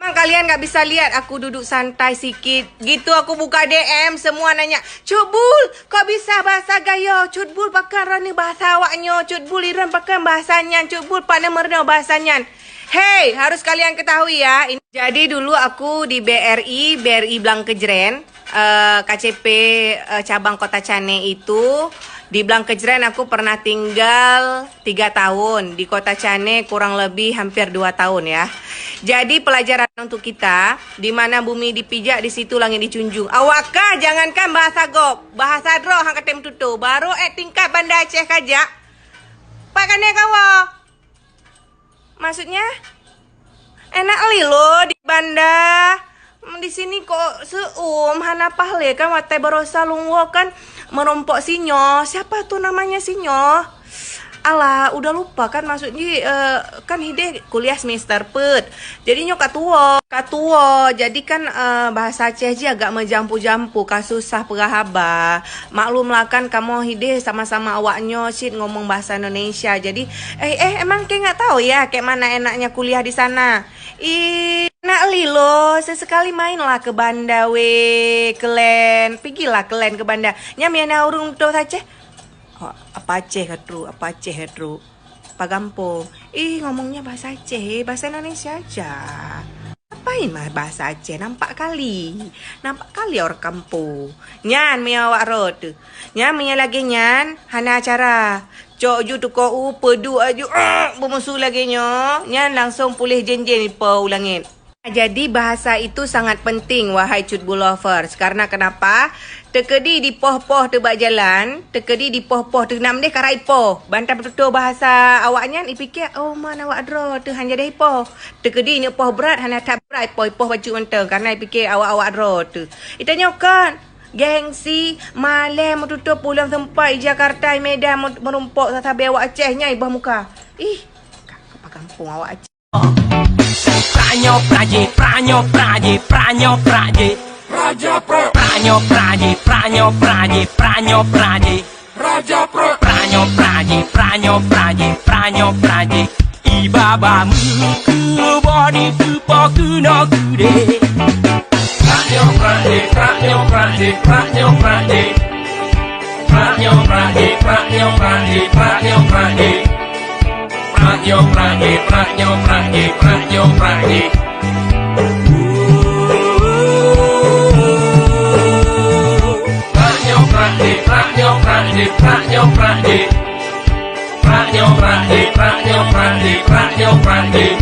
Emang kalian gak bisa lihat aku duduk santai sikit. Gitu aku buka DM, semua nanya, Cutbul, kok bisa bahasa Gayo? Cutbul pakai rani bahasa awaknya. Cutbul iran pakai bahasanya. Cutbul pakai merno bahasanya. Hey, harus kalian ketahui ya. Jadi dulu aku di BRI Blang Kejren, KCP cabang Kota Cane itu. Di Blang Kejren aku pernah tinggal 3 tahun. Di Kota Cane kurang lebih hampir 2 tahun ya. Jadi pelajaran untuk kita, di mana bumi dipijak, di situ langit dijunjung. Awakkah jangankan bahasa gop, bahasa dro hang ketem tutu, baru tingkat Banda Aceh kajak. Pak kane kawa. Maksudnya enak li lo di Banda. Di sini kok hana pahle kan watai barosa lungwo kan merompok sinyo. Siapa tuh namanya sinyo? Alah, udah lupa kan maksudnya kan Hide kuliah semester pet. Jadi nyo katuo. Jadi kan bahasa Aceh aja agak menjampu-jampu, kasusah perahaba. Maklumlah kan kamu Hide sama-sama awaknyo sit ngomong bahasa Indonesia. Jadi emang kayak nggak tahu ya kayak mana enaknya kuliah di sana. Nak lilo, sesekali mainlah ke Banda kelen. Pergilah kelen ke Banda. Nyamiana urung tuh Aceh. Oh, apa Aceh Hedru, apa Gampong. Ngomongnya bahasa Aceh, bahasa Indonesia aja. Apain mah bahasa Aceh, nampak kali orang kampung. Nyan mia awak rod. Nyan mia lagi nyan, hana acara. Cok ju tuko pedu aju bermusuh lagi nyo. Nyan langsung pulih jenjen po ulangin. Jadi bahasa itu sangat penting wahai Cutbul lovers. Karena kenapa? Tekedi di poh-poh tebak jalan, tekedi di poh-poh tenam deh karai poh. Bantai betul bahasa awaknya ipikir mana awak dro tu hanya deh poh. Tekedi ni poh berat hanya tak berat poh baju menteng karena ipikir awak dro tu. Itanya kan gengsi malam tutup pulang tempat Jakarta Medan merumpok sasabe awak Acehnya ibah muka. Apa kampung awak Aceh. Pranyo praje Raja Pro Pranyo praje Raja Pro Pranyo praje Ibaba muku body kupoku no kude Pranyo praje Pranyo praje Pranyo praje Pranyo praje Pranyo praje Pranyo praje Pranyo praje Pranyo praje Pranyo praje Pranyo praje